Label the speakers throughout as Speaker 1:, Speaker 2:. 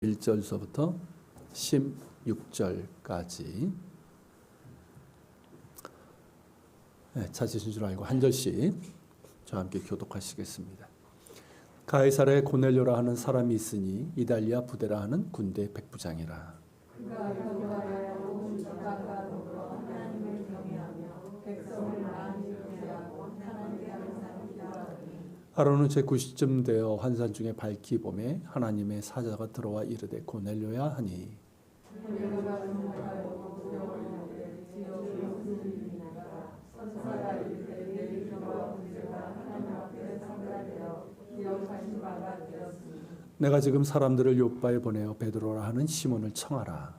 Speaker 1: 1절서부터 16절까지 찾으신 줄 알고 한 절씩 저와 함께 교독하시겠습니다. 가이사랴에 고넬료라 하는 사람이 있으니 이달리아 부데라 하는 군대 백부장이라. 아론은 제9시쯤 되어 환산 중에 밝히 보매 하나님의 사자가 들어와 이르되 고넬료야 하니 내가 지금 사람들을 요바에 보내어 베드로라 하는 시몬을 청하라.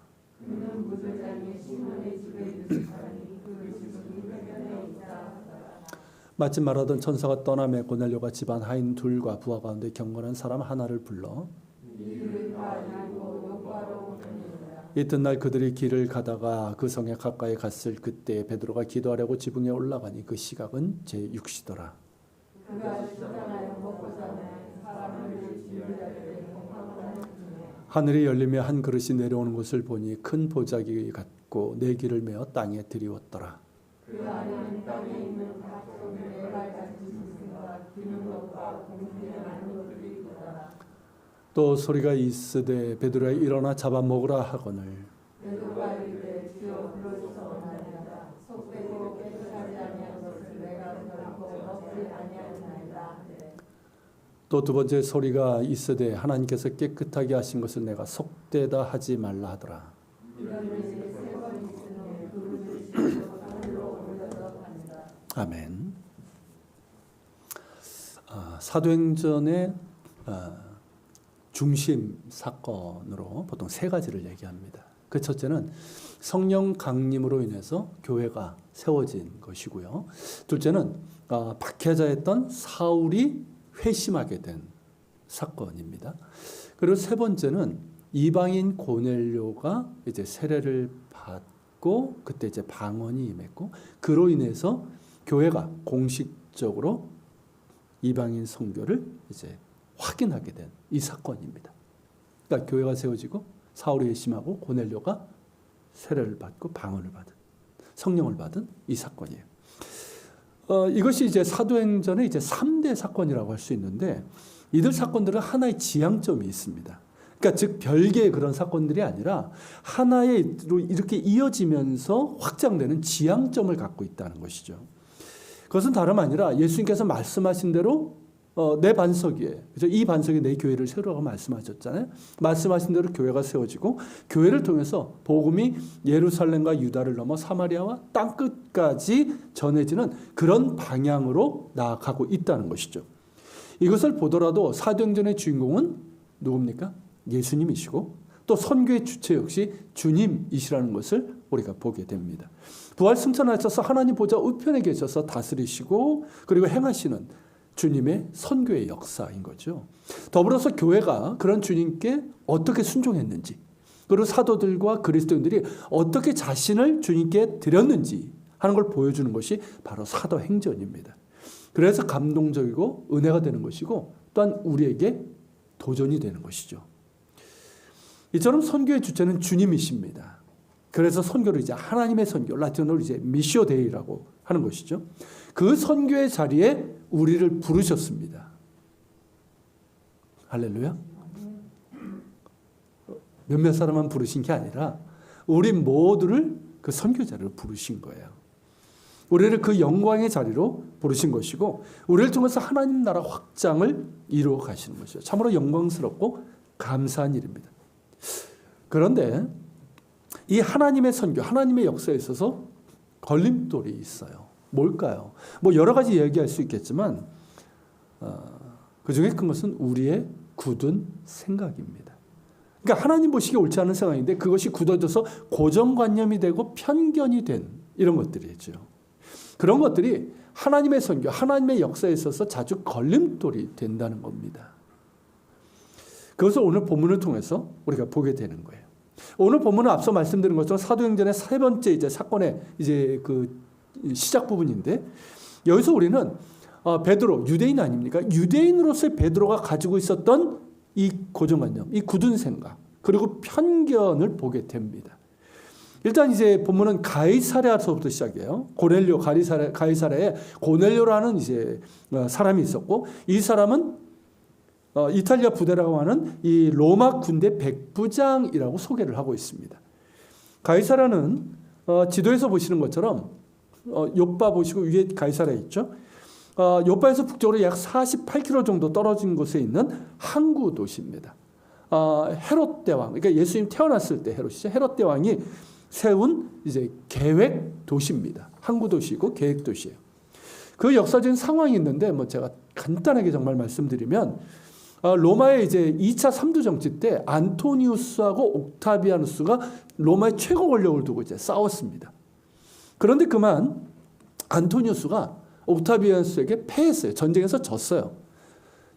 Speaker 1: 마침 말하던 천사가 떠나매 고넬료가 집안 하인 둘과 부하 가운데 경건한 사람 하나를 불러 이튿날 그들이 길을 가다가 그 성에 가까이 갔을 그때 베드로가 기도하려고 지붕에 올라가니 그 시각은 제6시더라. 하늘이 열리며 한 그릇이 내려오는 것을 보니 큰 보자기 같고 네 길을 메어 땅에 들이웠더라. 그 안에는 땅에 있는 각종 네발같이 짐승과 기는 것과 공기는 아닌 것들이 있더라. 또 소리가 있으되 베드로야 일어나 잡아먹으라 하거늘 베드로가 이르되 주여 불러주소서나이다. 속되고 깨끗하지 아니한 것을 내가 결코 먹지 아니하리나이다. 또 두 번째 소리가 있으되 하나님께서 깨끗하게 하신 것을 내가 속되다 하지 말라 하더라. 아멘. 사도행전의 중심 사건으로 보통 세 가지를 얘기합니다. 그 첫째는 성령 강림으로 인해서 교회가 세워진 것이고요. 둘째는 박해자였던 사울이 회심하게 된 사건입니다. 그리고 세 번째는 이방인 고넬료가 이제 세례를 받고 그때 이제 방언이 임했고 그로 인해서 교회가 공식적으로 이방인 선교를 이제 확인하게 된 이 사건입니다. 그러니까 교회가 세워지고 사울이 회심하고 고넬료가 세례를 받고 방언을 받은 성령을 받은 이 사건이에요. 이것이 이제 사도행전의 이제 3대 사건이라고 할 수 있는데 이들 사건들은 하나의 지향점이 있습니다. 그러니까 즉 별개의 그런 사건들이 아니라 하나의로 이렇게 이어지면서 확장되는 지향점을 갖고 있다는 것이죠. 그것은 다름 아니라 예수님께서 말씀하신 대로 내 반석 위에, 그죠? 이 반석이 내 교회를 세우라고 말씀하셨잖아요. 말씀하신 대로 교회가 세워지고 교회를 통해서 복음이 예루살렘과 유다를 넘어 사마리아와 땅끝까지 전해지는 그런 방향으로 나아가고 있다는 것이죠. 이것을 보더라도 사도행전의 주인공은 누굽니까? 예수님이시고 또 선교의 주체 역시 주님이시라는 것을 우리가 보게 됩니다. 부활 승천하셔서 하나님 보좌 우편에 계셔서 다스리시고 그리고 행하시는 주님의 선교의 역사인 거죠. 더불어서 교회가 그런 주님께 어떻게 순종했는지 그리고 사도들과 그리스도인들이 어떻게 자신을 주님께 드렸는지 하는 걸 보여주는 것이 바로 사도행전입니다. 그래서 감동적이고 은혜가 되는 것이고 또한 우리에게 도전이 되는 것이죠. 이처럼 선교의 주체는 주님이십니다. 그래서 선교를 이제 하나님의 선교, 라틴어로 이제 미시오 데이라고 하는 것이죠. 그 선교의 자리에 우리를 부르셨습니다. 할렐루야. 몇몇 사람만 부르신 게 아니라 우리 모두를 그 선교 자리로 부르신 거예요. 우리를 그 영광의 자리로 부르신 것이고 우리를 통해서 하나님 나라 확장을 이루어 가시는 것이죠. 참으로 영광스럽고 감사한 일입니다. 그런데 이 하나님의 선교, 하나님의 역사에 있어서 걸림돌이 있어요. 뭘까요? 뭐 여러 가지 얘기할 수 있겠지만 그 중에 큰 것은 우리의 굳은 생각입니다. 그러니까 하나님 보시기에 옳지 않은 생각인데 그것이 굳어져서 고정관념이 되고 편견이 된 이런 것들이죠. 그런 것들이 하나님의 선교, 하나님의 역사에 있어서 자주 걸림돌이 된다는 겁니다. 그것을 오늘 본문을 통해서 우리가 보게 되는 거예요. 오늘 본문은 앞서 말씀드린 것처럼 사도행전의 세 번째 이제 사건의 이제 그 시작 부분인데 여기서 우리는 베드로 유대인 아닙니까? 유대인으로서의 베드로가 가지고 있었던 이 고정관념, 이 굳은 생각, 그리고 편견을 보게 됩니다. 일단 이제 본문은 가이사랴서부터 시작해요. 고넬료 가이사랴에 고넬료라는 이제 사람이 있었고, 이 사람은 이탈리아 부대라고 하는 이 로마 군대 백부장이라고 소개를 하고 있습니다. 가이사랴는 지도에서 보시는 것처럼 요빠 보시고 위에 가이사랴 있죠. 요빠에서 북쪽으로 약 48km 정도 떨어진 곳에 있는 항구 도시입니다. 헤롯 대왕, 그러니까 예수님 태어났을 때 헤롯이죠. 헤롯 대왕이 세운 이제 계획 도시입니다. 항구 도시고 계획 도시예요. 그 역사적인 상황이 있는데 뭐 제가 간단하게 정말 말씀드리면 로마의 이제 2차 3두 정치 때 안토니우스하고 옥타비아누스가 로마의 최고 권력을 두고 이제 싸웠습니다. 그런데 그만 안토니우스가 옥타비아누스에게 패했어요. 전쟁에서 졌어요.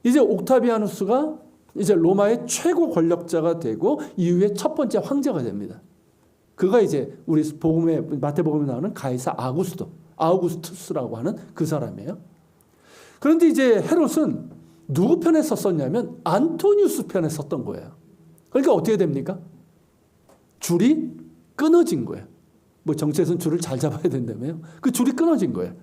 Speaker 1: 이제 옥타비아누스가 이제 로마의 최고 권력자가 되고 이후에 첫 번째 황제가 됩니다. 그가 이제 우리 마태복음에 나오는 가이사 아우구스투스라고 하는 그 사람이에요. 그런데 이제 헤롯은 누구 편에 섰었냐면 안토니우스 편에 섰던 거예요. 그러니까 어떻게 됩니까? 줄이 끊어진 거예요. 뭐 정치에서는 줄을 잘 잡아야 된다며요. 그 줄이 끊어진 거예요.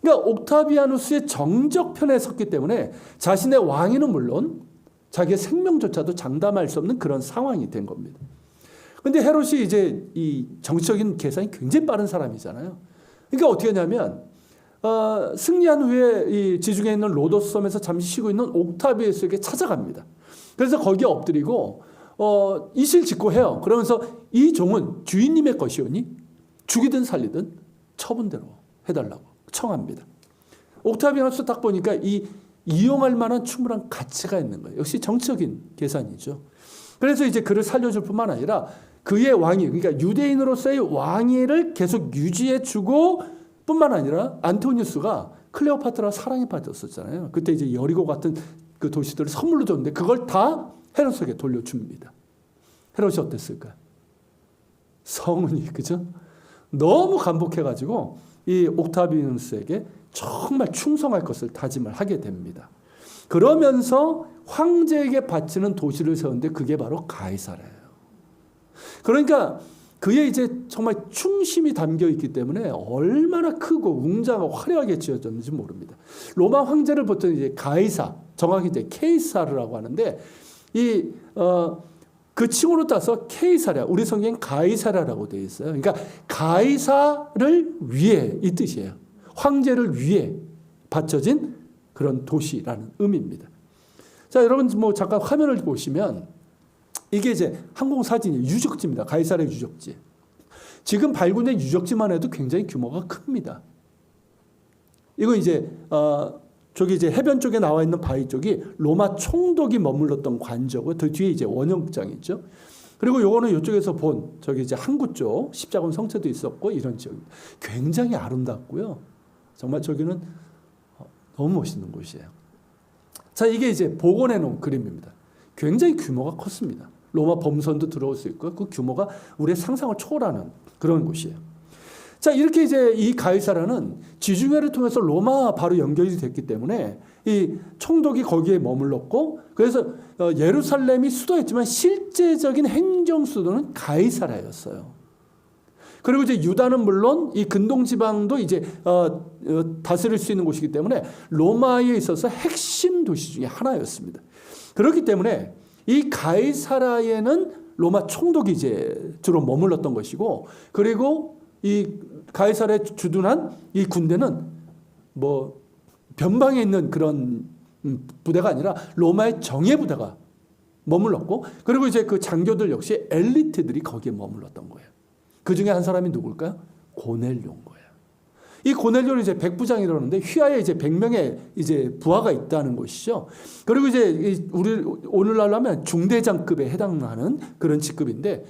Speaker 1: 그러니까 옥타비아누스의 정적 편에 섰기 때문에 자신의 왕위는 물론 자기의 생명조차도 장담할 수 없는 그런 상황이 된 겁니다. 그런데 헤롯이 이제 이 정치적인 계산이 굉장히 빠른 사람이잖아요. 그러니까 어떻게 하냐면 승리한 후에 이 지중해 있는 로도스 섬에서 잠시 쉬고 있는 옥타비아누스에게 찾아갑니다. 그래서 거기에 엎드리고 이실 직고해요. 그러면서 이 종은 주인님의 것이오니 죽이든 살리든 처분대로 해달라고 청합니다. 옥타비아누스 딱 보니까 이용할 만한 충분한 가치가 있는 거예요. 역시 정치적인 계산이죠. 그래서 이제 그를 살려줄 뿐만 아니라 그의 왕위, 그러니까 유대인으로서의 왕위를 계속 유지해주고 뿐만 아니라 안토니우스가 클레오파트라 사랑에 빠졌었잖아요. 그때 이제 여리고 같은 그 도시들을 선물로 줬는데 그걸 다 헤롯에게 돌려줍니다. 헤롯이 어땠을까요? 성은이, 그죠? 너무 감복해가지고 이 옥타비아누스에게 정말 충성할 것을 다짐을 하게 됩니다. 그러면서 황제에게 바치는 도시를 세웠는데 그게 바로 가이사랴예요. 그러니까 그의 이제 정말 충심이 담겨 있기 때문에 얼마나 크고 웅장하고 화려하게 지어졌는지 모릅니다. 로마 황제를 보통 이제 가이사, 정확히 이제 케이사르라고 하는데 그 칭호로 따서 케이사랴, 우리 성경엔 가이사랴라고 되어 있어요. 그러니까 가이사를 위해 이 뜻이에요. 황제를 위해 바쳐진 그런 도시라는 의미입니다. 자, 여러분 뭐 잠깐 화면을 보시면 이게 이제 항공사진이에요. 유적지입니다. 가이사랴 유적지. 지금 발굴된 유적지만 해도 굉장히 규모가 큽니다. 이거 이제 저기 이제 해변 쪽에 나와 있는 바위 쪽이 로마 총독이 머물렀던 관저고 그 뒤에 이제 원형장 있죠. 그리고 요거는 이쪽에서 본 저기 이제 항구 쪽 십자군 성체도 있었고 이런 지역. 굉장히 아름답고요. 정말 저기는 너무 멋있는 곳이에요. 자, 이게 이제 복원해 놓은 그림입니다. 굉장히 규모가 컸습니다. 로마 범선도 들어올 수 있고 그 규모가 우리의 상상을 초월하는 그런 곳이에요. 자, 이렇게 이제 이 가이사랴는 지중해를 통해서 로마 바로 연결이 됐기 때문에 이 총독이 거기에 머물렀고 그래서 예루살렘이 수도였지만 실제적인 행정 수도는 가이사랴였어요. 그리고 이제 유다는 물론 이 근동 지방도 이제 다스릴 수 있는 곳이기 때문에 로마에 있어서 핵심 도시 중에 하나였습니다. 그렇기 때문에 이 가이사랴에는 로마 총독이 이제 주로 머물렀던 것이고 그리고 이 가이사랴에 주둔한 이 군대는 뭐 변방에 있는 그런 부대가 아니라 로마의 정예 부대가 머물렀고 그리고 이제 그 장교들 역시 엘리트들이 거기에 머물렀던 거예요. 그 중에 한 사람이 누굴까요? 고넬료인 거예요. 이 고넬료를 이제 백부장이라고 하는데 휘하에 이제 100명의 이제 부하가 있다는 것이죠. 그리고 이제 우리 오늘날로 하면 중대장급에 해당하는 그런 직급인데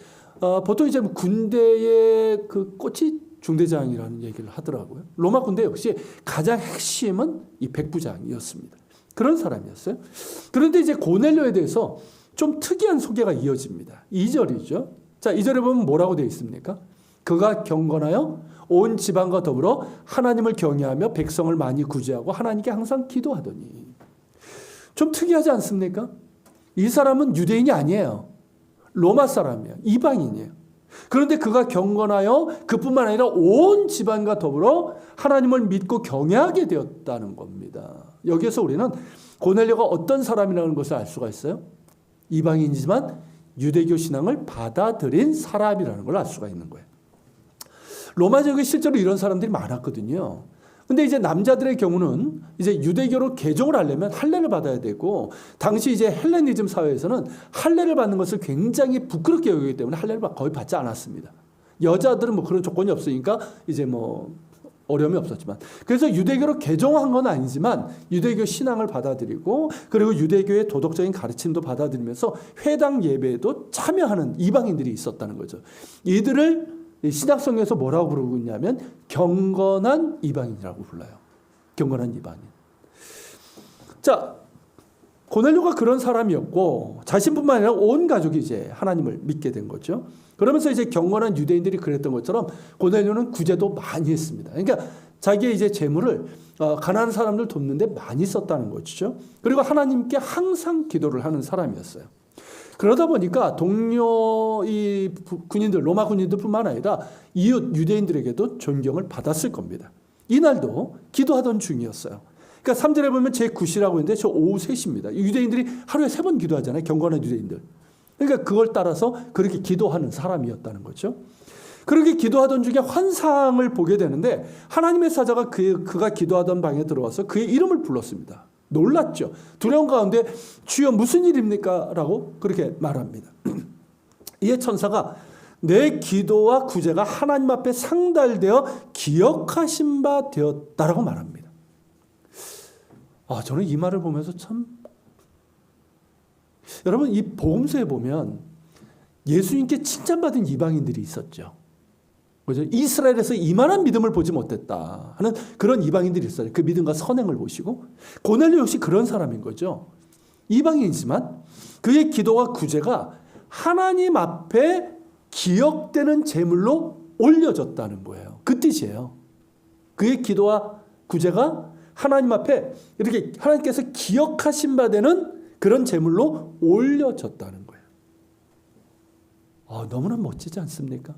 Speaker 1: 보통 이제 군대의 그 꽃이 중대장이라는 얘기를 하더라고요. 로마 군대 역시 가장 핵심은 이 백부장이었습니다. 그런 사람이었어요. 그런데 이제 고넬료에 대해서 좀 특이한 소개가 이어집니다. 2절이죠. 자, 2절에 보면 뭐라고 되어 있습니까? 그가 경건하여 온 지방과 더불어 하나님을 경외하며 백성을 많이 구제하고 하나님께 항상 기도하더니. 좀 특이하지 않습니까? 이 사람은 유대인이 아니에요. 로마 사람이에요. 이방인이에요. 그런데 그가 경건하여 그뿐만 아니라 온 집안과 더불어 하나님을 믿고 경외하게 되었다는 겁니다. 여기에서 우리는 고넬료가 어떤 사람이라는 것을 알 수가 있어요. 이방인이지만 유대교 신앙을 받아들인 사람이라는 걸 알 수가 있는 거예요. 로마 지역에 실제로 이런 사람들이 많았거든요. 근데 이제 남자들의 경우는 이제 유대교로 개종을 하려면 할례를 받아야 되고, 당시 이제 헬레니즘 사회에서는 할례를 받는 것을 굉장히 부끄럽게 여기기 때문에 할례를 거의 받지 않았습니다. 여자들은 뭐 그런 조건이 없으니까 이제 뭐 어려움이 없었지만, 그래서 유대교로 개종한 건 아니지만 유대교 신앙을 받아들이고, 그리고 유대교의 도덕적인 가르침도 받아들이면서 회당 예배에도 참여하는 이방인들이 있었다는 거죠. 이들을 신약성경에서 뭐라고 부르고 있냐면 경건한 이방인이라고 불러요. 경건한 이방인. 자, 고넬료가 그런 사람이었고 자신뿐만 아니라 온 가족이 이제 하나님을 믿게 된 거죠. 그러면서 이제 경건한 유대인들이 그랬던 것처럼 고넬료는 구제도 많이 했습니다. 그러니까 자기의 이제 재물을 가난한 사람들 돕는데 많이 썼다는 것이죠. 그리고 하나님께 항상 기도를 하는 사람이었어요. 그러다 보니까 동료 이 군인들, 로마 군인들뿐만 아니라 이웃 유대인들에게도 존경을 받았을 겁니다. 이날도 기도하던 중이었어요. 그러니까 3절에 보면 제9시라고 했는데 저 오후 3시입니다. 유대인들이 하루에 3번 기도하잖아요. 경건한 유대인들. 그러니까 그걸 따라서 그렇게 기도하는 사람이었다는 거죠. 그렇게 기도하던 중에 환상을 보게 되는데 하나님의 사자가 그가 기도하던 방에 들어와서 그의 이름을 불렀습니다. 놀랐죠. 두려움 가운데 주여 무슨 일입니까? 라고 그렇게 말합니다. 이에 천사가 내 기도와 구제가 하나님 앞에 상달되어 기억하신 바 되었다라고 말합니다. 저는 이 말을 보면서 참, 여러분 이 복음서에 보면 예수님께 칭찬받은 이방인들이 있었죠. 그죠? 이스라엘에서 이만한 믿음을 보지 못했다 하는 그런 이방인들이 있어요. 그 믿음과 선행을 보시고, 고넬료 역시 그런 사람인 거죠. 이방인이지만 그의 기도와 구제가 하나님 앞에 기억되는 제물로 올려졌다는 거예요. 그 뜻이에요. 그의 기도와 구제가 하나님 앞에 이렇게 하나님께서 기억하신 바 되는 그런 제물로 올려졌다는 거예요. 너무나 멋지지 않습니까?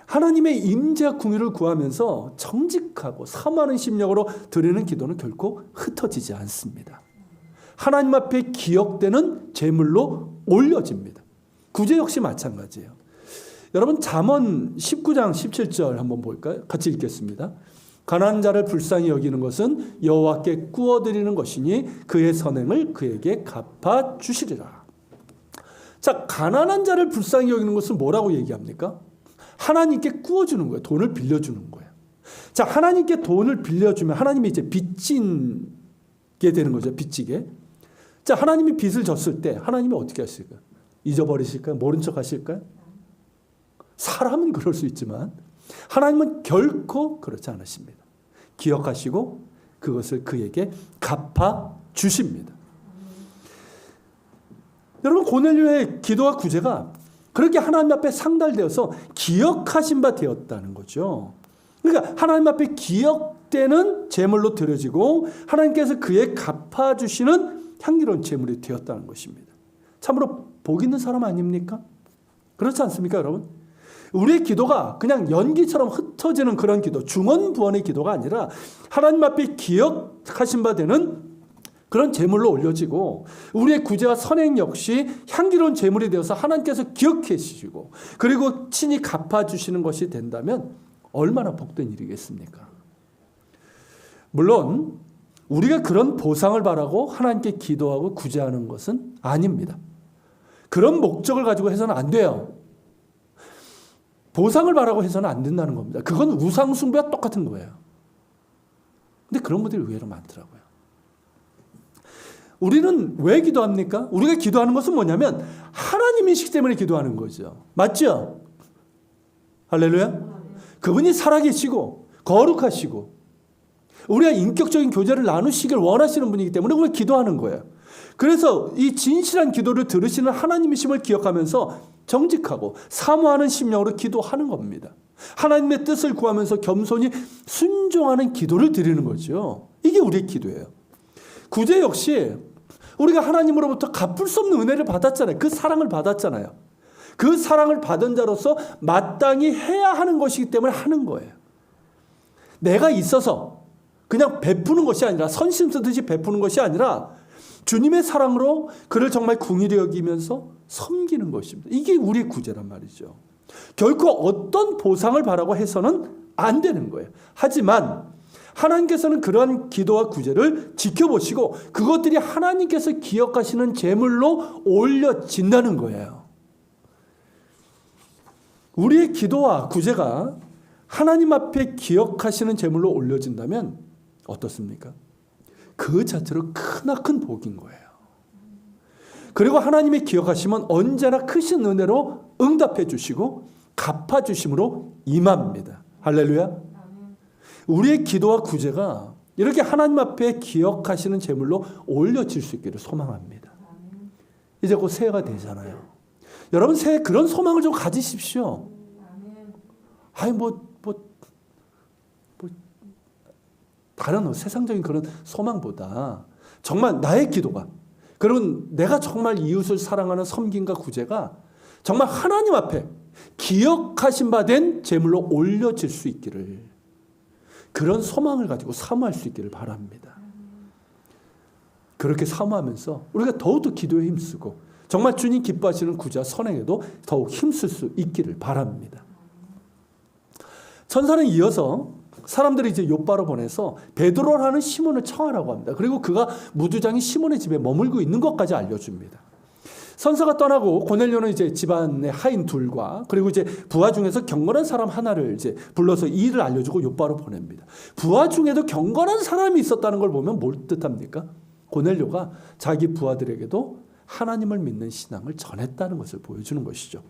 Speaker 1: 하나님의 임재와 궁유를 구하면서 정직하고 사모하는 심령으로 드리는 기도는 결코 흩어지지 않습니다. 하나님 앞에 기억되는 제물로 올려집니다. 구제 역시 마찬가지예요. 여러분 잠언 19장 17절 한번 볼까요? 같이 읽겠습니다. 가난한 자를 불쌍히 여기는 것은 여호와께 구워드리는 것이니 그의 선행을 그에게 갚아주시리라. 자, 가난한 자를 불쌍히 여기는 것은 뭐라고 얘기합니까? 하나님께 구워주는 거예요. 돈을 빌려주는 거예요. 자, 하나님께 돈을 빌려주면 하나님이 이제 빚지게 되는 거죠. 빚지게. 자, 하나님이 빚을 졌을 때 하나님이 어떻게 하실까요? 잊어버리실까요? 모른 척 하실까요? 사람은 그럴 수 있지만 하나님은 결코 그렇지 않으십니다. 기억하시고 그것을 그에게 갚아주십니다. 여러분 고넬료의 기도와 구제가 그렇게 하나님 앞에 상달되어서 기억하신 바 되었다는 거죠. 그러니까 하나님 앞에 기억되는 제물로 드려지고 하나님께서 그에 갚아주시는 향기로운 제물이 되었다는 것입니다. 참으로 복 있는 사람 아닙니까? 그렇지 않습니까, 여러분? 우리의 기도가 그냥 연기처럼 흩어지는 그런 기도, 중언부언의 기도가 아니라 하나님 앞에 기억하신 바 되는 그런 제물로 올려지고, 우리의 구제와 선행 역시 향기로운 제물이 되어서 하나님께서 기억해 주시고 그리고 친히 갚아주시는 것이 된다면 얼마나 복된 일이겠습니까? 물론 우리가 그런 보상을 바라고 하나님께 기도하고 구제하는 것은 아닙니다. 그런 목적을 가지고 해서는 안 돼요. 보상을 바라고 해서는 안 된다는 겁니다. 그건 우상숭배와 똑같은 거예요. 근데 그런 분들이 의외로 많더라고요. 우리는 왜 기도합니까? 우리가 기도하는 것은 뭐냐면 하나님이시기 때문에 기도하는 거죠. 맞죠? 할렐루야? 그분이 살아계시고 거룩하시고 우리가 인격적인 교제를 나누시길 원하시는 분이기 때문에 우리가 기도하는 거예요. 그래서 이 진실한 기도를 들으시는 하나님이심을 기억하면서 정직하고 사모하는 심령으로 기도하는 겁니다. 하나님의 뜻을 구하면서 겸손히 순종하는 기도를 드리는 거죠. 이게 우리의 기도예요. 구제 역시 우리가 하나님으로부터 갚을 수 없는 은혜를 받았잖아요. 그 사랑을 받았잖아요. 그 사랑을 받은 자로서 마땅히 해야 하는 것이기 때문에 하는 거예요. 내가 있어서 그냥 베푸는 것이 아니라, 선심 쓰듯이 베푸는 것이 아니라 주님의 사랑으로 그를 정말 긍휼히 여기면서 섬기는 것입니다. 이게 우리의 구제란 말이죠. 결코 어떤 보상을 바라고 해서는 안 되는 거예요. 하지만 하나님께서는 그러한 기도와 구제를 지켜보시고 그것들이 하나님께서 기억하시는 제물로 올려진다는 거예요. 우리의 기도와 구제가 하나님 앞에 기억하시는 제물로 올려진다면 어떻습니까? 그 자체로 크나큰 복인 거예요. 그리고 하나님의 기억하시면 언제나 크신 은혜로 응답해 주시고 갚아 주심으로 임합니다. 할렐루야. 우리의 기도와 구제가 이렇게 하나님 앞에 기억하시는 제물로 올려질 수 있기를 소망합니다. 이제 곧 새해가 되잖아요. 여러분 새해 그런 소망을 좀 가지십시오. 아니 다른 세상적인 그런 소망보다 정말 나의 기도가, 그리고 내가 정말 이웃을 사랑하는 섬김과 구제가 정말 하나님 앞에 기억하신 바 된 제물로 올려질 수 있기를, 그런 소망을 가지고 사모할 수 있기를 바랍니다. 그렇게 사모하면서 우리가 더욱더 기도에 힘쓰고 정말 주님 기뻐하시는 구제와 선행에도 더욱 힘쓸 수 있기를 바랍니다. 천사는 이어서 사람들이 이제 욥바로 보내서 베드로라는 시몬을 청하라고 합니다. 그리고 그가 무두장이 시몬의 집에 머물고 있는 것까지 알려줍니다. 선사가 떠나고 고넬료는 이제 집안의 하인 둘과 그리고 이제 부하 중에서 경건한 사람 하나를 이제 불러서 이 일을 알려주고 욥바로 보냅니다. 부하 중에도 경건한 사람이 있었다는 걸 보면 뭘 뜻합니까? 고넬료가 자기 부하들에게도 하나님을 믿는 신앙을 전했다는 것을 보여주는 것이죠.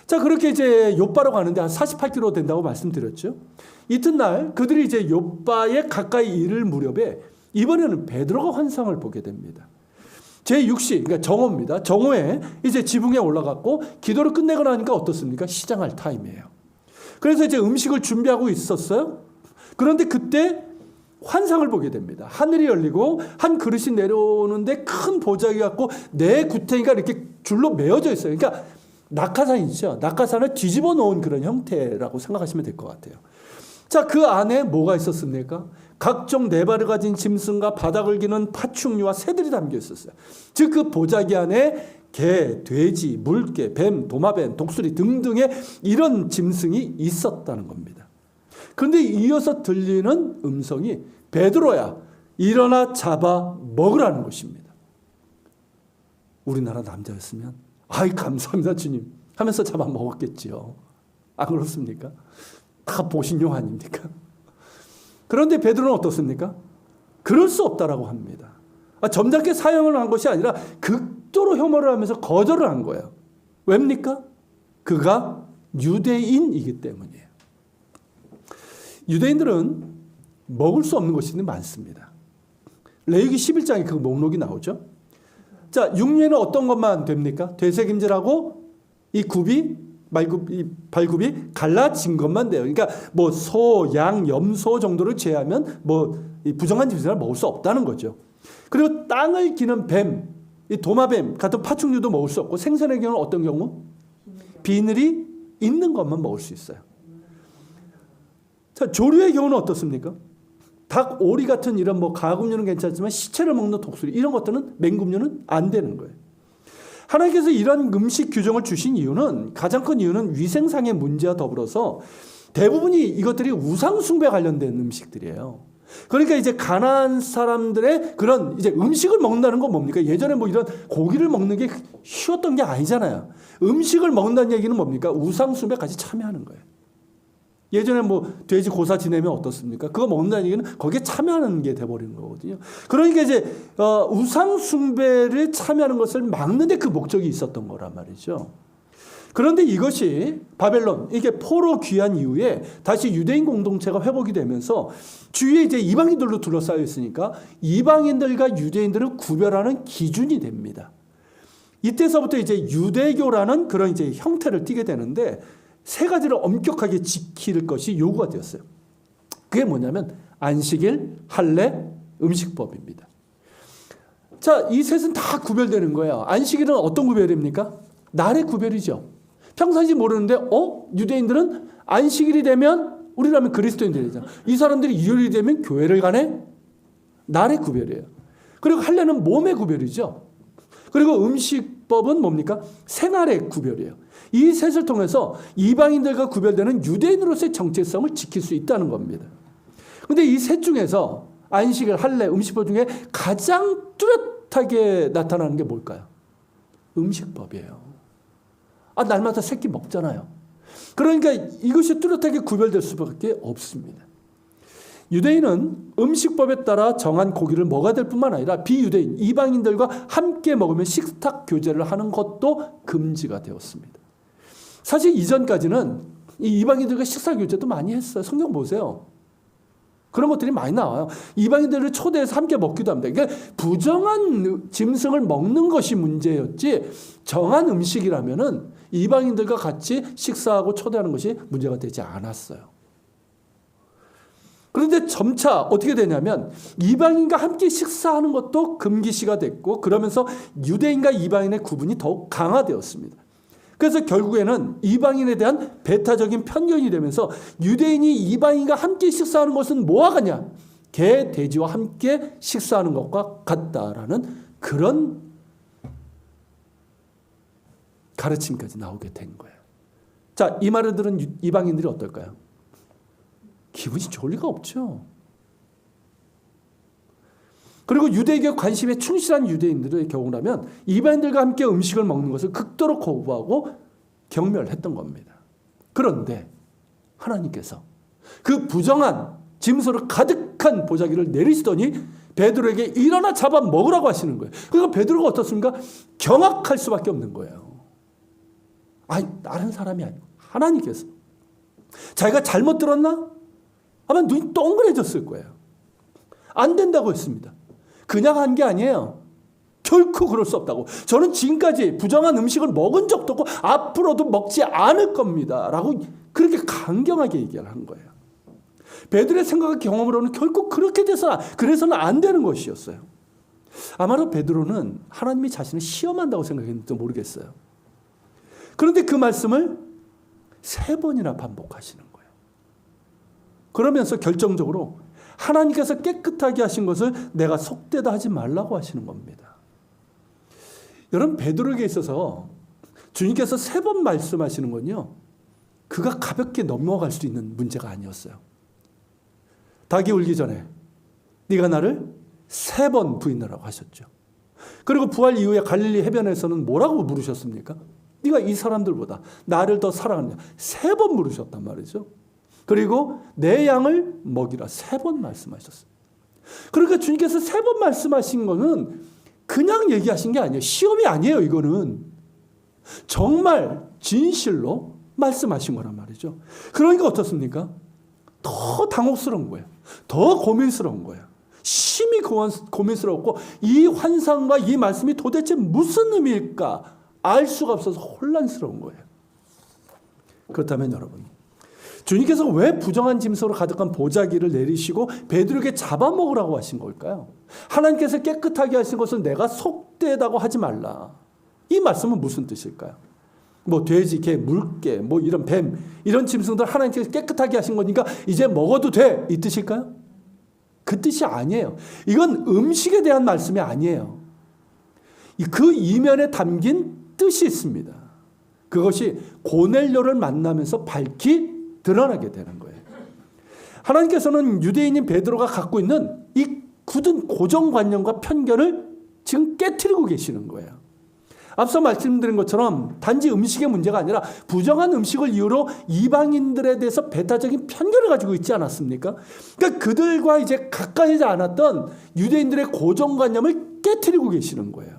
Speaker 1: 자, 그렇게 이제 욥바로 가는데 한 48km 된다고 말씀드렸죠. 이튿날 그들이 이제 욥바에 가까이 이를 무렵에 이번에는 베드로가 환상을 보게 됩니다. 제6시, 그러니까 정오입니다. 정오에 이제 지붕에 올라갔고 기도를 끝내고 나니까 어떻습니까? 시장할 타임이에요. 그래서 이제 음식을 준비하고 있었어요. 그런데 그때 환상을 보게 됩니다. 하늘이 열리고 한 그릇이 내려오는데 큰 보자기 같고 네 구탱이가 이렇게 줄로 메어져 있어요. 그러니까 낙하산이죠. 낙하산을 뒤집어 놓은 그런 형태라고 생각하시면 될 것 같아요. 자, 그 안에 뭐가 있었습니까? 각종 네 발을 가진 짐승과 바닥을 기는 파충류와 새들이 담겨 있었어요. 즉 그 보자기 안에 개, 돼지, 물개, 뱀, 도마뱀, 독수리 등등의 이런 짐승이 있었다는 겁니다. 그런데 이어서 들리는 음성이 베드로야, 일어나 잡아 먹으라는 것입니다. 우리나라 남자였으면 아이 감사합니다 주님 하면서 잡아 먹었겠지요. 안 그렇습니까? 다 보신용 아닙니까? 그런데 베드로는 어떻습니까? 그럴 수 없다라고 합니다. 점잖게 사형을 한 것이 아니라 극도로 혐오를 하면서 거절을 한 거예요. 왜입니까? 그가 유대인이기 때문이에요. 유대인들은 먹을 수 없는 것이 많습니다. 레위기 11장에 그 목록이 나오죠. 자, 육류에는 어떤 것만 됩니까? 되새김질하고 이 발굽이 갈라진 것만 돼요. 그러니까 뭐 소, 양, 염소 정도를 제하면 뭐 이 부정한 짐승을 먹을 수 없다는 거죠. 그리고 땅을 기는 뱀, 이 도마뱀 같은 파충류도 먹을 수 없고 생선의 경우는 어떤 경우? 비늘이 있는 것만 먹을 수 있어요. 자, 조류의 경우는 어떻습니까? 닭, 오리 같은 이런 뭐 가금류는 괜찮지만 시체를 먹는 독수리 이런 것들은 맹금류는 안 되는 거예요. 하나님께서 이런 음식 규정을 주신 이유는 가장 큰 이유는 위생상의 문제와 더불어서 대부분이 이것들이 우상 숭배 관련된 음식들이에요. 그러니까 이제 가나안 사람들의 그런 이제 음식을 먹는다는 건 뭡니까? 예전에 뭐 이런 고기를 먹는 게 쉬웠던 게 아니잖아요. 음식을 먹는다는 얘기는 뭡니까? 우상 숭배까지 참여하는 거예요. 예전에 뭐 돼지 고사 지내면 어떻습니까? 그거 먹는다는 얘기는 거기에 참여하는 게 돼버리는 거거든요. 그러니까 이제 우상 숭배를 참여하는 것을 막는 데 그 목적이 있었던 거란 말이죠. 그런데 이것이 바벨론, 이게 포로 귀환 이후에 다시 유대인 공동체가 회복이 되면서 주위에 이제 이방인들로 둘러싸여 있으니까 이방인들과 유대인들을 구별하는 기준이 됩니다. 이때서부터 이제 유대교라는 그런 이제 형태를 띠게 되는데 세 가지를 엄격하게 지킬 것이 요구가 되었어요. 그게 뭐냐면 안식일, 할례, 음식법입니다. 자, 이 셋은 다 구별되는 거예요. 안식일은 어떤 구별입니까? 날의 구별이죠. 평상시 모르는데 유대인들은 안식일이 되면 우리라면 그리스도인들이잖아요. 이 사람들이 일요일이 되면 교회를 가네? 날의 구별이에요. 그리고 할례는 몸의 구별이죠. 그리고 음식법은 뭡니까? 생활의 구별이에요. 이 셋을 통해서 이방인들과 구별되는 유대인으로서의 정체성을 지킬 수 있다는 겁니다. 그런데 이 셋 중에서 안식일, 할례, 음식법 중에 가장 뚜렷하게 나타나는 게 뭘까요? 음식법이에요. 날마다 새끼 먹잖아요. 그러니까 이것이 뚜렷하게 구별될 수밖에 없습니다. 유대인은 음식법에 따라 정한 고기를 먹어야 될 뿐만 아니라 비유대인, 이방인들과 함께 먹으며 식탁 교제를 하는 것도 금지가 되었습니다. 사실 이전까지는 이 이방인들과 식사 교제도 많이 했어요. 성경 보세요. 그런 것들이 많이 나와요. 이방인들을 초대해서 함께 먹기도 합니다. 그러니까 부정한 짐승을 먹는 것이 문제였지 정한 음식이라면은 이방인들과 같이 식사하고 초대하는 것이 문제가 되지 않았어요. 그런데 점차 어떻게 되냐면 이방인과 함께 식사하는 것도 금기시가 됐고 그러면서 유대인과 이방인의 구분이 더욱 강화되었습니다. 그래서 결국에는 이방인에 대한 배타적인 편견이 되면서 유대인이 이방인과 함께 식사하는 것은 뭐와 같냐? 개, 돼지와 함께 식사하는 것과 같다라는 그런 가르침까지 나오게 된 거예요. 자, 이 말을 들은 이방인들이 어떨까요? 기분이 좋을 리가 없죠. 그리고 유대교에 관심에 충실한 유대인들의 경우라면 이방인들과 함께 음식을 먹는 것을 극도로 거부하고 경멸했던 겁니다. 그런데 하나님께서 그 부정한 짐승으로 가득한 보자기를 내리시더니 베드로에게 일어나 잡아 먹으라고 하시는 거예요. 그러니까 베드로가 어떻습니까? 경악할 수밖에 없는 거예요. 다른 사람이 아니고 하나님께서. 자기가 잘못 들었나? 아마 눈이 동그래졌을 거예요. 안 된다고 했습니다. 그냥 한 게 아니에요. 결코 그럴 수 없다고. 저는 지금까지 부정한 음식을 먹은 적도 없고 앞으로도 먹지 않을 겁니다. 라고 그렇게 강경하게 얘기를 한 거예요. 베드로의 생각과 경험으로는 결코 그렇게 그래서는 안 되는 것이었어요. 아마도 베드로는 하나님이 자신을 시험한다고 생각했는지 모르겠어요. 그런데 그 말씀을 3번이나 반복하시는 거예요. 그러면서 결정적으로 하나님께서 깨끗하게 하신 것을 내가 속되다 하지 말라고 하시는 겁니다. 여러분, 베드로에게 있어서 주님께서 3번 말씀하시는 건요, 그가 가볍게 넘어갈 수 있는 문제가 아니었어요. 닭이 울기 전에 네가 나를 3번 부인하라고 하셨죠. 그리고 부활 이후에 갈릴리 해변에서는 뭐라고 물으셨습니까? 네가 이 사람들보다 나를 더 사랑하느냐? 3번 물으셨단 말이죠. 그리고 내 양을 먹이라 3번 말씀하셨어요. 그러니까 주님께서 3번 말씀하신 거는 그냥 얘기하신 게 아니에요. 시험이 아니에요. 이거는 정말 진실로 말씀하신 거란 말이죠. 그러니까 어떻습니까? 더 당혹스러운 거예요. 더 고민스러운 거예요. 심히 고민스럽고 이 환상과 이 말씀이 도대체 무슨 의미일까 알 수가 없어서 혼란스러운 거예요. 그렇다면 여러분, 주님께서 왜 부정한 짐승으로 가득한 보자기를 내리시고 베드로에게 잡아먹으라고 하신 걸까요? 하나님께서 깨끗하게 하신 것은 내가 속되다고 하지 말라. 이 말씀은 무슨 뜻일까요? 돼지, 개, 물개, 이런 뱀, 이런 짐승들 하나님께서 깨끗하게 하신 거니까 이제 먹어도 돼. 이 뜻일까요? 그 뜻이 아니에요. 이건 음식에 대한 말씀이 아니에요. 그 이면에 담긴 뜻이 있습니다. 그것이 고넬료를 만나면서 밝히 드러나게 되는 거예요. 하나님께서는 유대인인 베드로가 갖고 있는 이 굳은 고정관념과 편견을 지금 깨트리고 계시는 거예요. 앞서 말씀드린 것처럼 단지 음식의 문제가 아니라 부정한 음식을 이유로 이방인들에 대해서 배타적인 편견을 가지고 있지 않았습니까? 그러니까 그들과 이제 가까이지 않았던 유대인들의 고정관념을 깨트리고 계시는 거예요.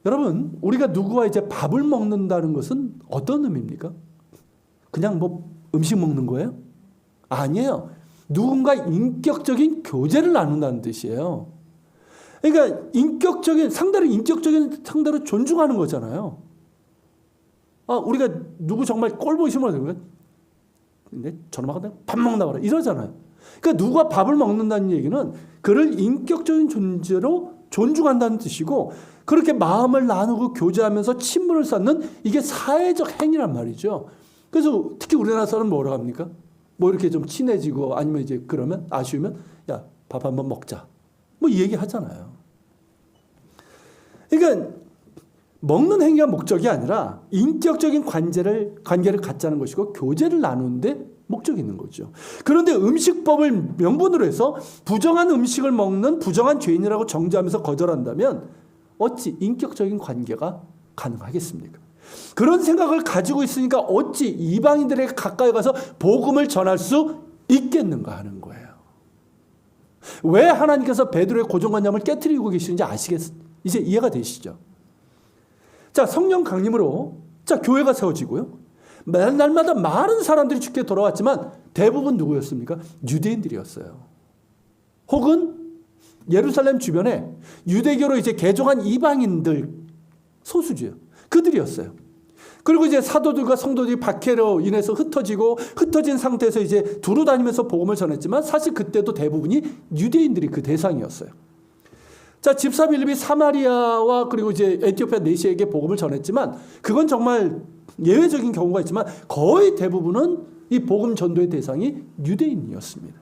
Speaker 1: 여러분, 우리가 누구와 이제 밥을 먹는다는 것은 어떤 의미입니까? 그냥 음식 먹는 거예요? 아니에요. 누군가 인격적인 교제를 나눈다는 뜻이에요. 그러니까 인격적인 상대로 존중하는 거잖아요. 우리가 누구 정말 꼴 보기 싫으면 근데 저놈하고 밥 먹나 봐라 이러잖아요. 그러니까 누가 밥을 먹는다는 얘기는 그를 인격적인 존재로 존중한다는 뜻이고, 그렇게 마음을 나누고 교제하면서 친분을 쌓는 이게 사회적 행위란 말이죠. 그래서 특히 우리나라 사람은 뭐라고 합니까? 뭐 이렇게 좀 친해지고 아니면 이제 그러면 아쉬우면 야, 밥 한번 먹자. 뭐 이 얘기 하잖아요. 그러니까 먹는 행위가 목적이 아니라 인격적인 관계를 갖자는 것이고 교제를 나누는데 목적이 있는 거죠. 그런데 음식법을 명분으로 해서 부정한 음식을 먹는 부정한 죄인이라고 정죄하면서 거절한다면 어찌 인격적인 관계가 가능하겠습니까? 그런 생각을 가지고 있으니까 어찌 이방인들에게 가까이 가서 복음을 전할 수 있겠는가 하는 거예요. 왜 하나님께서 베드로의 고정관념을 깨트리고 계시는지 이제 이해가 되시죠? 자, 성령 강림으로 교회가 세워지고요. 날마다 많은 사람들이 주께 돌아왔지만 대부분 누구였습니까? 유대인들이었어요. 혹은 예루살렘 주변에 유대교로 이제 개종한 이방인들 소수지요. 그들이었어요. 그리고 이제 사도들과 성도들이 박해로 인해서 흩어진 상태에서 이제 두루 다니면서 복음을 전했지만 사실 그때도 대부분이 유대인들이 그 대상이었어요. 자, 집사 빌립이 사마리아와 그리고 이제 에티오피아 내시에게 복음을 전했지만 그건 정말 예외적인 경우가 있지만 거의 대부분은 이 복음 전도의 대상이 유대인이었습니다.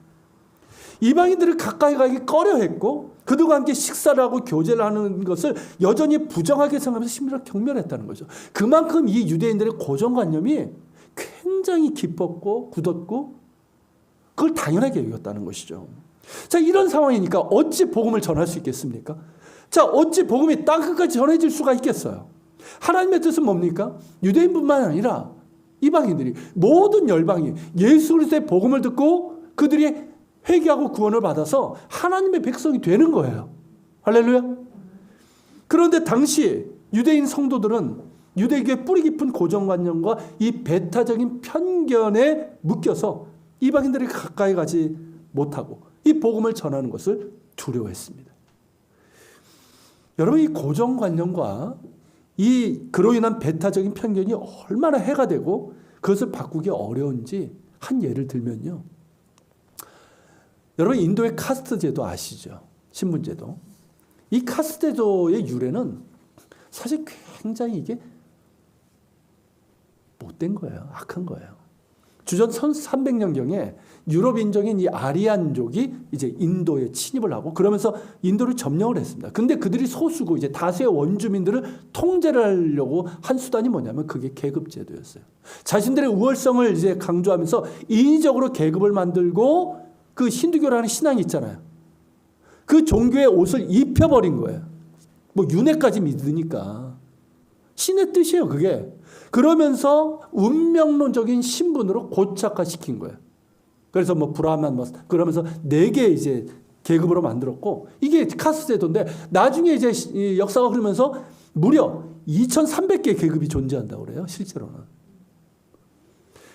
Speaker 1: 이방인들을 가까이 가기 꺼려했고 그들과 함께 식사를 하고 교제를 하는 것을 여전히 부정하게 생각하면서 심리를 경멸했다는 거죠. 그만큼 이 유대인들의 고정관념이 굉장히 깊었고 굳었고 그걸 당연하게 여겼다는 것이죠. 자, 이런 상황이니까 어찌 복음을 전할 수 있겠습니까? 자, 어찌 복음이 땅끝까지 전해질 수가 있겠어요? 하나님의 뜻은 뭡니까? 유대인뿐만 아니라 이방인들이 모든 열방이 예수 그리스도의 복음을 듣고 그들이 회개하고 구원을 받아서 하나님의 백성이 되는 거예요. 할렐루야. 그런데 당시 유대인 성도들은 유대교의 뿌리 깊은 고정관념과 이 배타적인 편견에 묶여서 이방인들이 가까이 가지 못하고 이 복음을 전하는 것을 두려워했습니다. 여러분, 이 고정관념과 그로 인한 배타적인 편견이 얼마나 해가 되고 그것을 바꾸기 어려운지 한 예를 들면요. 여러분, 인도의 카스트 제도 아시죠? 신분제도. 이 카스트 제도의 유래는 사실 굉장히 이게 못된 거예요. 악한 거예요. 주전 1300년경에 유럽 인종인 이 아리안족이 이제 인도에 침입을 하고 그러면서 인도를 점령을 했습니다. 근데 그들이 소수고 이제 다수의 원주민들을 통제를 하려고 한 수단이 뭐냐면 그게 계급제도였어요. 자신들의 우월성을 이제 강조하면서 인위적으로 계급을 만들고 그 힌두교라는 신앙이 있잖아요. 그 종교의 옷을 입혀버린 거예요. 뭐 윤회까지 믿으니까. 신의 뜻이에요, 그게. 그러면서 운명론적인 신분으로 고착화시킨 거예요. 그래서 뭐 브라만 그러면서 4개 이제 계급으로 만들었고 이게 카스트 제도인데 나중에 이제 역사가 흐르면서 무려 2,300개의 계급이 존재한다고 그래요, 실제로는.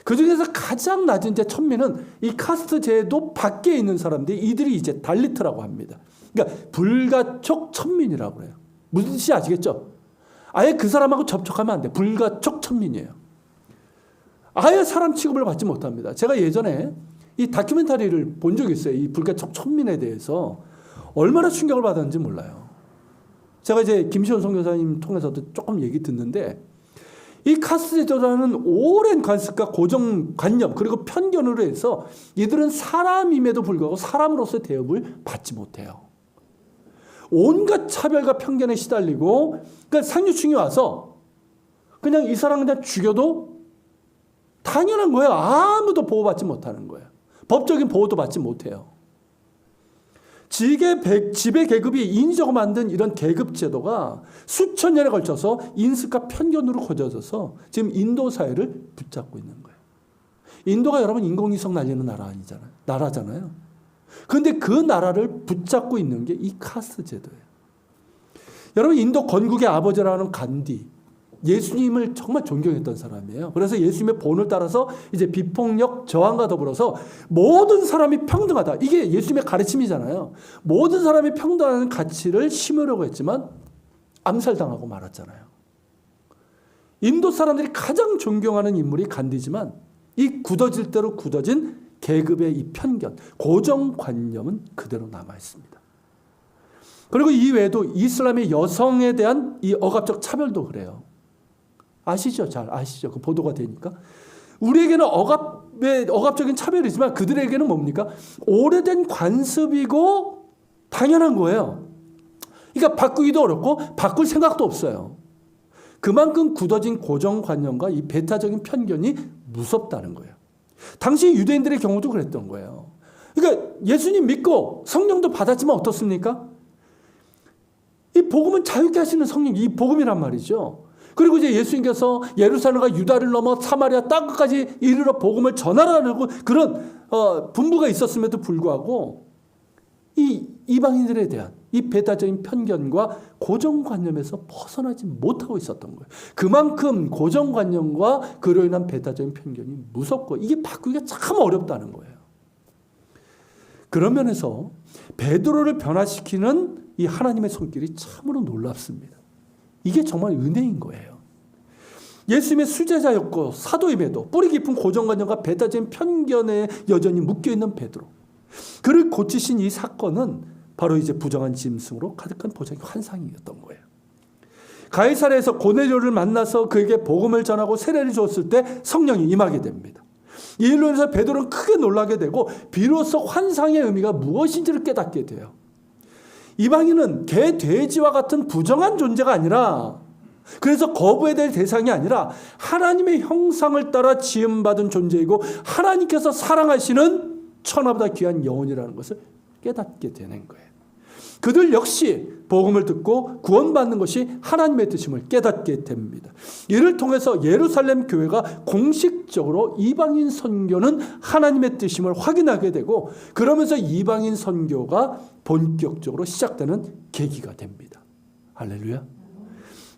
Speaker 1: 그 중에서 가장 낮은 이제 천민은 이 카스트 제도 밖에 있는 사람들이 이들이 이제 달리트라고 합니다. 그러니까 불가촉 천민이라고 그래요. 무슨 뜻인지 아시겠죠? 아예 그 사람하고 접촉하면 안 돼. 불가촉 천민이에요. 아예 사람 취급을 받지 못합니다. 제가 예전에 이 다큐멘터리를 본 적이 있어요. 이 불가촉 천민에 대해서 얼마나 충격을 받았는지 몰라요. 제가 이제 김시원 선교사님 통해서도 조금 얘기 듣는데 이 카스트 제도라는 오랜 관습과 고정관념 그리고 편견으로 해서 이들은 사람임에도 불구하고 사람으로서의 대접을 받지 못해요. 온갖 차별과 편견에 시달리고 그러니까 상류층이 와서 그냥 이 사람 그냥 죽여도 당연한 거예요. 아무도 보호받지 못하는 거예요. 법적인 보호도 받지 못해요. 지배 계급이 인위적으로 만든 이런 계급 제도가 수천 년에 걸쳐서 인습과 편견으로 고져져서 지금 인도 사회를 붙잡고 있는 거예요. 인도가 여러분 인공위성 날리는 나라잖아요. 그런데 그 나라를 붙잡고 있는 게 이 카스트 제도예요. 여러분, 인도 건국의 아버지라는 간디, 예수님을 정말 존경했던 사람이에요. 그래서 예수님의 본을 따라서 이제 비폭력 저항과 더불어서 모든 사람이 평등하다. 이게 예수님의 가르침이잖아요. 모든 사람이 평등한 가치를 심으려고 했지만 암살당하고 말았잖아요. 인도 사람들이 가장 존경하는 인물이 간디지만 이 굳어질 대로 굳어진 계급의 이 편견, 고정관념은 그대로 남아있습니다. 그리고 이 외에도 이슬람의 여성에 대한 이 억압적 차별도 그래요. 아시죠? 잘 아시죠? 그 보도가 되니까. 우리에게는 억압적인 차별이지만 그들에게는 뭡니까? 오래된 관습이고 당연한 거예요. 그러니까 바꾸기도 어렵고 바꿀 생각도 없어요. 그만큼 굳어진 고정관념과 이 배타적인 편견이 무섭다는 거예요. 당시 유대인들의 경우도 그랬던 거예요. 그러니까 예수님 믿고 성령도 받았지만 어떻습니까? 이 복음은 자유케 하시는 성령, 이 복음이란 말이죠. 그리고 이제 예수님께서 예루살렘과 유다를 넘어 사마리아 땅끝까지 이르러 복음을 전하라는 그런 분부가 있었음에도 불구하고 이 이방인들에 대한 이 배타적인 편견과 고정관념에서 벗어나지 못하고 있었던 거예요. 그만큼 고정관념과 그로 인한 배타적인 편견이 무섭고 이게 바꾸기가 참 어렵다는 거예요. 그런 면에서 베드로를 변화시키는 이 하나님의 손길이 참으로 놀랍습니다. 이게 정말 은혜인 거예요. 예수님의 수제자였고 사도임에도 뿌리 깊은 고정관념과 배타적인 편견에 여전히 묶여있는 베드로. 그를 고치신 이 사건은 바로 이제 부정한 짐승으로 가득한 보장의 환상이었던 거예요. 가이사랴에서 고넬료를 만나서 그에게 복음을 전하고 세례를 주었을 때 성령이 임하게 됩니다. 이 일로 인해서 베드로는 크게 놀라게 되고 비로소 환상의 의미가 무엇인지를 깨닫게 돼요. 이방인은 개, 돼지와 같은 부정한 존재가 아니라 그래서 거부해야 될 대상이 아니라 하나님의 형상을 따라 지음받은 존재이고 하나님께서 사랑하시는 천하보다 귀한 영혼이라는 것을 깨닫게 되는 거예요. 그들 역시 복음을 듣고 구원받는 것이 하나님의 뜻임을 깨닫게 됩니다. 이를 통해서 예루살렘 교회가 공식적으로 이방인 선교는 하나님의 뜻임을 확인하게 되고 그러면서 이방인 선교가 본격적으로 시작되는 계기가 됩니다. 할렐루야.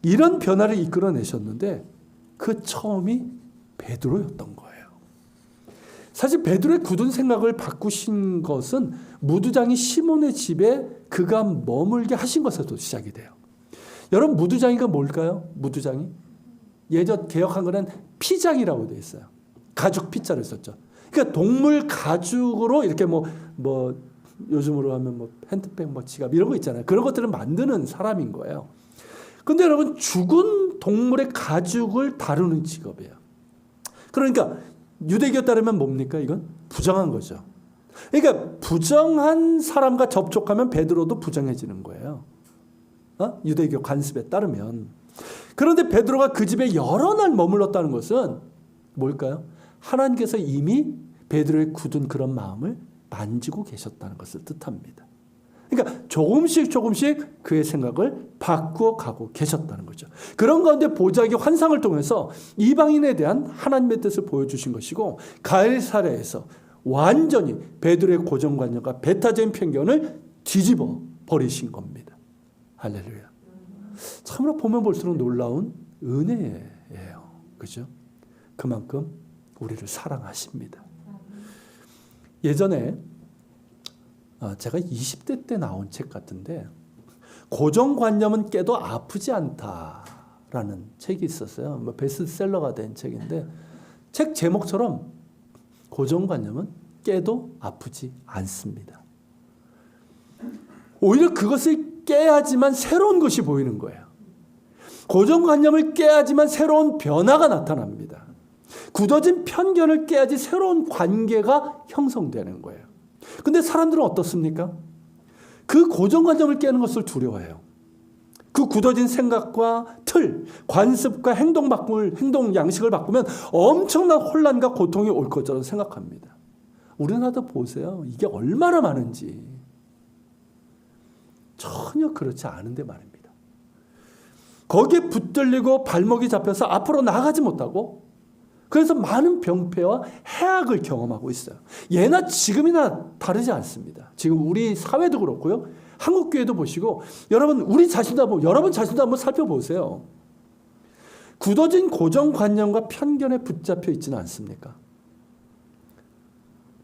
Speaker 1: 이런 변화를 이끌어내셨는데 그 처음이 베드로였던 거예요. 사실 베드로의 굳은 생각을 바꾸신 것은 무두장이 시몬의 집에 그가 머물게 하신 것에서 시작이 돼요. 여러분 무두장이가 뭘까요? 무두장이? 예전 개역한글은 피장이라고 되어 있어요. 가죽 피자를 썼죠. 그러니까 동물 가죽으로 이렇게 뭐 요즘으로 하면 뭐 핸드백, 뭐 지갑 이런 거 있잖아요. 그런 것들을 만드는 사람인 거예요. 근데 여러분 죽은 동물의 가죽을 다루는 직업이에요. 그러니까 유대교 따르면 뭡니까? 이건 부정한 거죠. 그러니까 부정한 사람과 접촉하면 베드로도 부정해지는 거예요. 유대교 관습에 따르면. 그런데 베드로가 그 집에 여러 날 머물렀다는 것은 뭘까요? 하나님께서 이미 베드로의 굳은 그런 마음을 만지고 계셨다는 것을 뜻합니다. 그러니까 조금씩 그의 생각을 바꾸어 가고 계셨다는 거죠. 그런 가운데 보자기 환상을 통해서 이방인에 대한 하나님의 뜻을 보여주신 것이고 가이사랴에서 완전히 베드로의 고정관념과 배타적인 편견을 뒤집어 버리신 겁니다. 할렐루야. 참으로 보면 볼수록 놀라운 은혜예요. 그죠? 그만큼 우리를 사랑하십니다. 예전에 제가 20대 때 나온 책 같은데 고정관념은 깨도 아프지 않다라는 책이 있었어요. 베스트셀러가 된 책인데 책 제목처럼 고정관념은 깨도 아프지 않습니다. 오히려 그것을 깨야지만 새로운 것이 보이는 거예요. 고정관념을 깨야지만 새로운 변화가 나타납니다. 굳어진 편견을 깨야지 새로운 관계가 형성되는 거예요. 근데 사람들은 어떻습니까? 그 고정관념을 깨는 것을 두려워해요. 그 굳어진 생각과 틀, 관습과 행동 양식을 바꾸면 엄청난 혼란과 고통이 올 것처럼 생각합니다. 우리나라도 보세요. 이게 얼마나 많은지. 전혀 그렇지 않은데 말입니다. 거기에 붙들리고 발목이 잡혀서 앞으로 나가지 못하고 그래서 많은 병폐와 해악을 경험하고 있어요. 예나 지금이나 다르지 않습니다. 지금 우리 사회도 그렇고요. 한국 교회도 보시고 여러분 여러분 자신도 한번 살펴보세요. 굳어진 고정관념과 편견에 붙잡혀 있지는 않습니까?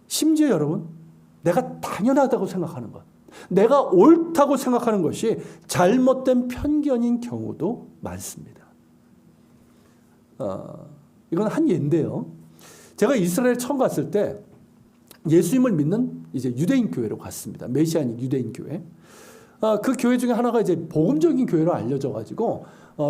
Speaker 1: 심지어 여러분 내가 당연하다고 생각하는 것, 내가 옳다고 생각하는 것이 잘못된 편견인 경우도 많습니다. 이건 한 예인데요. 제가 이스라엘 처음 갔을 때 예수님을 믿는 이제 유대인 교회로 갔습니다. 메시아닉 유대인 교회. 그 교회 중에 하나가 이제 복음적인 교회로 알려져 가지고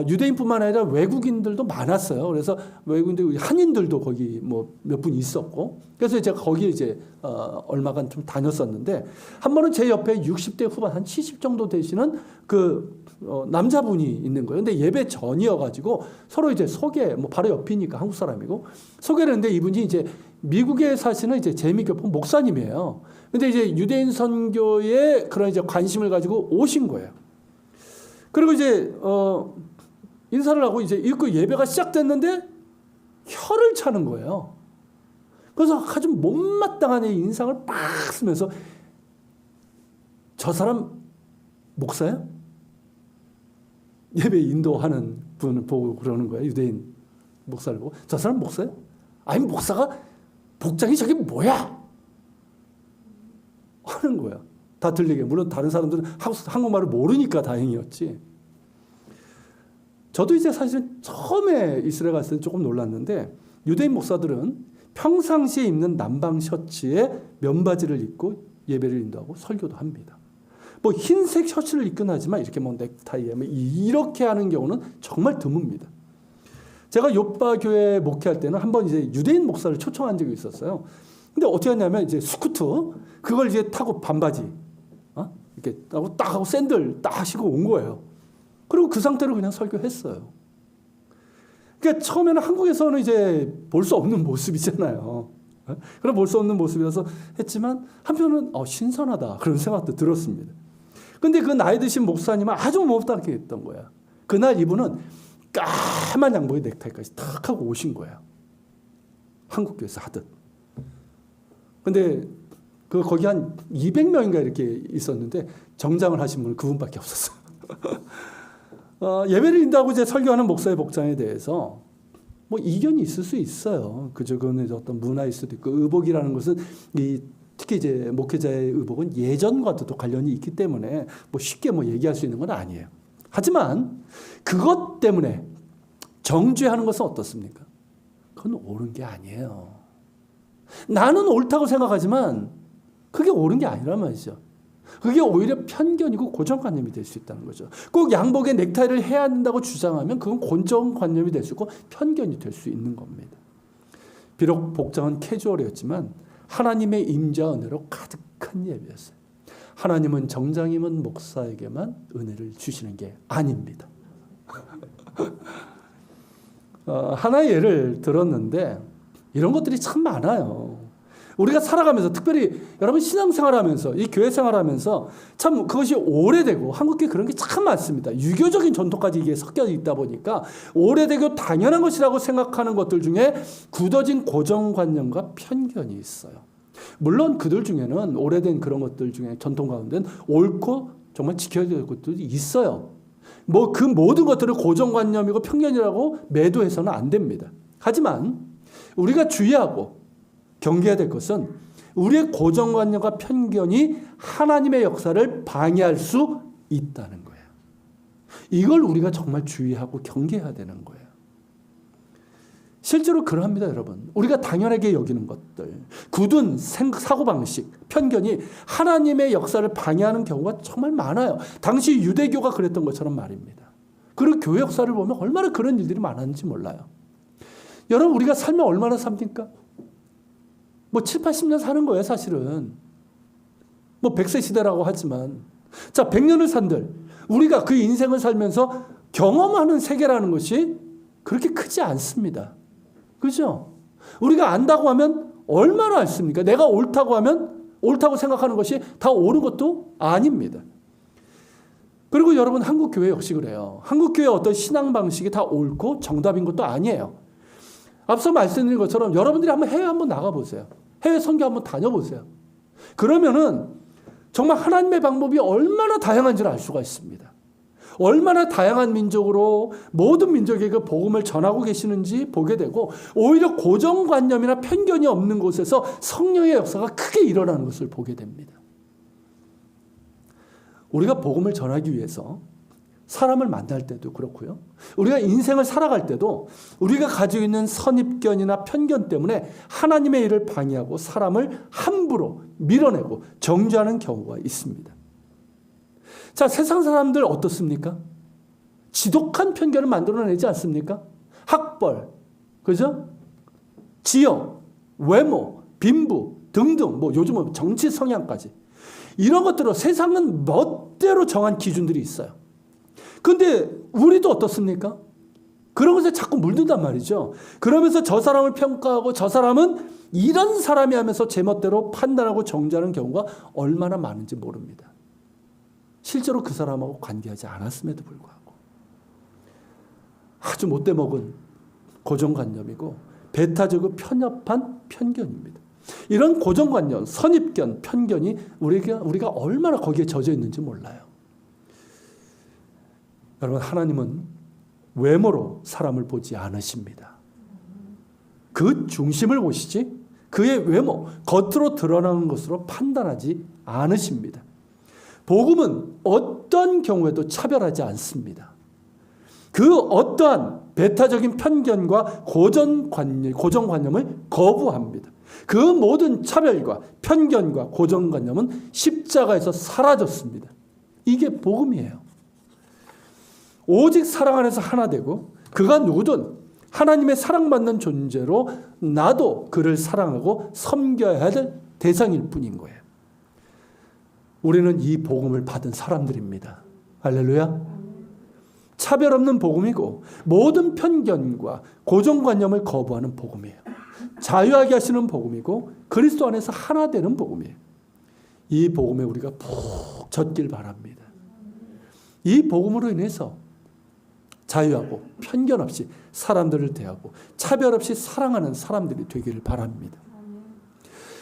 Speaker 1: 유대인뿐만 아니라 외국인들도 많았어요. 그래서 외국인들, 한인들도 거기 뭐 몇 분 있었고, 그래서 제가 거기 이제 얼마간 좀 다녔었는데, 한 번은 제 옆에 60대 후반 한 70 정도 되시는 그 남자분이 있는 거예요. 근데 예배 전이어가지고 서로 이제 뭐 바로 옆이니까 한국 사람이고 소개를 했는데, 이분이 이제 미국에 사시는 이제 재미교포 목사님이에요. 근데 이제 유대인 선교에 그런 이제 관심을 가지고 오신 거예요. 그리고 이제 인사를 하고 이제 그 예배가 시작됐는데 혀를 차는 거예요. 그래서 아주 못마땅한 인상을 팍 쓰면서, 저 사람 목사야? 예배 인도하는 분을 보고 그러는 거예요. 유대인 목사를 보고, 저 사람 목사야? 아니, 목사가 복장이 저게 뭐야? 하는 거야. 다 들리게. 물론 다른 사람들은 한국말을 모르니까 다행이었지. 저도 이제 사실 처음에 이스라엘 갔을 때 조금 놀랐는데, 유대인 목사들은 평상시에 입는 남방 셔츠에 면바지를 입고 예배를 인도하고 설교도 합니다. 뭐 흰색 셔츠를 입긴 하지만 이렇게 뭐 넥타이에 이렇게 하는 경우는 정말 드뭅니다. 제가 요빠 교회 목회할 때는 한번 이제 유대인 목사를 초청한 적이 있었어요. 근데 어떻게 했냐면 이제 스쿠트 그걸 이제 타고 반바지 이렇게 딱 하고 샌들 딱 하시고 온 거예요. 그리고 그 상태로 그냥 설교했어요. 그러니까 처음에는 한국에서는 이제 볼 수 없는 모습이잖아요. 그럼 볼 수 없는 모습이라서 했지만 한편은 신선하다 그런 생각도 들었습니다. 근데 그 나이 드신 목사님은 아주 못하게 했던 거야. 그날 이분은 까만 양복에 넥타이까지 탁 하고 오신 거야. 한국 교회에서 하듯. 근데 거기 한 200명인가 이렇게 있었는데 정장을 하신 분은 그분밖에 없었어요. 예배를 인도하고 이제 설교하는 목사의 복장에 대해서 뭐 이견이 있을 수 있어요. 그죠? 그거는 어떤 문화일 수도 있고, 의복이라는 것은 특히 이제 목회자의 의복은 예전과도 또 관련이 있기 때문에 뭐 쉽게 뭐 얘기할 수 있는 건 아니에요. 하지만 그것 때문에 정죄하는 것은 어떻습니까? 그건 옳은 게 아니에요. 나는 옳다고 생각하지만 그게 옳은 게 아니란 말이죠. 그게 오히려 편견이고 고정관념이 될 수 있다는 거죠. 꼭 양복에 넥타이를 해야 한다고 주장하면 그건 고정관념이 될 수 있고 편견이 될 수 있는 겁니다. 비록 복장은 캐주얼이었지만 하나님의 임재와 은혜로 가득한 예배였어요. 하나님은 정장 입은 목사에게만 은혜를 주시는 게 아닙니다. 하나의 예를 들었는데 이런 것들이 참 많아요. 우리가 살아가면서, 특별히 여러분 신앙생활하면서, 이 교회 생활하면서 참 그것이 오래되고, 한국교회 그런 게 참 많습니다. 유교적인 전통까지 이게 섞여 있다 보니까 오래되고 당연한 것이라고 생각하는 것들 중에 굳어진 고정관념과 편견이 있어요. 물론 그들 중에는, 오래된 그런 것들 중에 전통 가운데는 옳고 정말 지켜야 될 것들이 있어요. 뭐 그 모든 것들을 고정관념이고 편견이라고 매도해서는 안 됩니다. 하지만 우리가 주의하고 경계해야 될 것은 우리의 고정관념과 편견이 하나님의 역사를 방해할 수 있다는 거예요. 이걸 우리가 정말 주의하고 경계해야 되는 거예요. 실제로 그러합니다, 여러분. 우리가 당연하게 여기는 것들, 굳은 사고방식, 편견이 하나님의 역사를 방해하는 경우가 정말 많아요. 당시 유대교가 그랬던 것처럼 말입니다. 그리고 교회 역사를 보면 얼마나 그런 일들이 많았는지 몰라요. 여러분, 우리가 살면 얼마나 삽니까? 뭐 7, 80년 사는 거예요, 사실은. 뭐 100세 시대라고 하지만. 자, 100년을 산들. 우리가 그 인생을 살면서 경험하는 세계라는 것이 그렇게 크지 않습니다. 그죠? 우리가 안다고 하면 얼마나 알습니까? 내가 옳다고 하면 옳다고 생각하는 것이 다 옳은 것도 아닙니다. 그리고 여러분, 한국교회 역시 그래요. 한국교회 어떤 신앙 방식이 다 옳고 정답인 것도 아니에요. 앞서 말씀드린 것처럼 여러분들이 한번 해외 한번 나가보세요. 해외 선교 한번 다녀보세요. 그러면은 정말 하나님의 방법이 얼마나 다양한지를 알 수가 있습니다. 얼마나 다양한 민족으로 모든 민족에게 복음을 전하고 계시는지 보게 되고, 오히려 고정관념이나 편견이 없는 곳에서 성령의 역사가 크게 일어나는 것을 보게 됩니다. 우리가 복음을 전하기 위해서 사람을 만날 때도 그렇고요. 우리가 인생을 살아갈 때도 우리가 가지고 있는 선입견이나 편견 때문에 하나님의 일을 방해하고 사람을 함부로 밀어내고 정죄하는 경우가 있습니다. 자, 세상 사람들 어떻습니까? 지독한 편견을 만들어내지 않습니까? 학벌, 그죠? 지역, 외모, 빈부 등등, 뭐 요즘은 정치 성향까지 이런 것들로 세상은 멋대로 정한 기준들이 있어요. 근데 우리도 어떻습니까? 그런 것에 자꾸 물든단 말이죠. 그러면서 저 사람을 평가하고 저 사람은 이런 사람이 하면서 제멋대로 판단하고 정죄하는 경우가 얼마나 많은지 모릅니다. 실제로 그 사람하고 관계하지 않았음에도 불구하고 아주 못돼 먹은 고정관념이고 배타적이고 편협한 편견입니다. 이런 고정관념, 선입견, 편견이 우리가 얼마나 거기에 젖어 있는지 몰라요. 여러분, 하나님은 외모로 사람을 보지 않으십니다. 그 중심을 보시지 그의 외모, 겉으로 드러나는 것으로 판단하지 않으십니다. 복음은 어떤 경우에도 차별하지 않습니다. 그 어떠한 배타적인 편견과 고정관념을 거부합니다. 그 모든 차별과 편견과 고정관념은 십자가에서 사라졌습니다. 이게 복음이에요. 오직 사랑 안에서 하나 되고 그가 누구든 하나님의 사랑받는 존재로 나도 그를 사랑하고 섬겨야 될 대상일 뿐인 거예요. 우리는 이 복음을 받은 사람들입니다. 할렐루야. 차별 없는 복음이고 모든 편견과 고정관념을 거부하는 복음이에요. 자유하게 하시는 복음이고 그리스도 안에서 하나 되는 복음이에요. 이 복음에 우리가 푹 젖길 바랍니다. 이 복음으로 인해서 자유하고 편견 없이 사람들을 대하고 차별 없이 사랑하는 사람들이 되기를 바랍니다.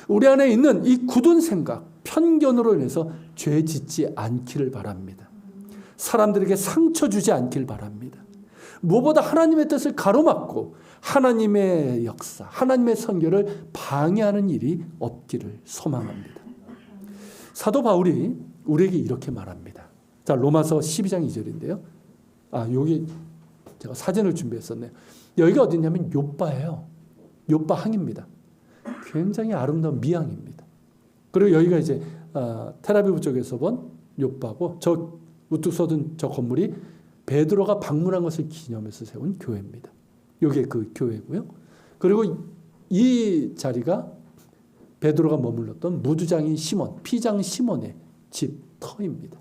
Speaker 1: 우리 안에 있는 이 굳은 생각, 편견으로 인해서 죄 짓지 않기를 바랍니다. 사람들에게 상처 주지 않길 바랍니다. 무엇보다 하나님의 뜻을 가로막고 하나님의 역사, 하나님의 선교를 방해하는 일이 없기를 소망합니다. 사도 바울이 우리에게 이렇게 말합니다. 자, 로마서 12장 2절인데요. 여기 제가 사진을 준비했었네요. 여기가 어디냐면 욥바예요. 욥바 항입니다. 굉장히 아름다운 미항입니다. 그리고 여기가 이제 텔아비브 쪽에서 본 욥바고 저 우뚝 솟은 저 건물이 베드로가 방문한 것을 기념해서 세운 교회입니다. 이게 그 교회고요. 그리고 이 자리가 베드로가 머물렀던 무두장인 시몬, 피장 시몬의 집 터입니다.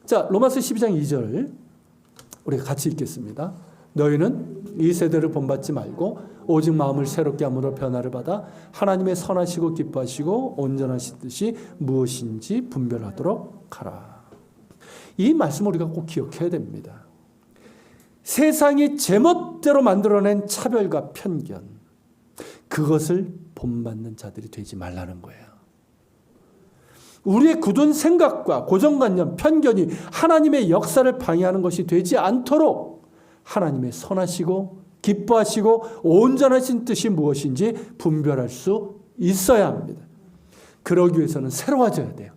Speaker 1: 자, 로마서 12장 2절 우리가 같이 읽겠습니다. 너희는 이 세대를 본받지 말고 오직 마음을 새롭게 함으로 변화를 받아 하나님의 선하시고 기뻐하시고 온전하신 뜻이 무엇인지 분별하도록 하라. 이 말씀을 우리가 꼭 기억해야 됩니다. 세상이 제멋대로 만들어낸 차별과 편견, 그것을 본받는 자들이 되지 말라는 거예요. 우리의 굳은 생각과 고정관념, 편견이 하나님의 역사를 방해하는 것이 되지 않도록 하나님의 선하시고 기뻐하시고 온전하신 뜻이 무엇인지 분별할 수 있어야 합니다. 그러기 위해서는 새로워져야 돼요.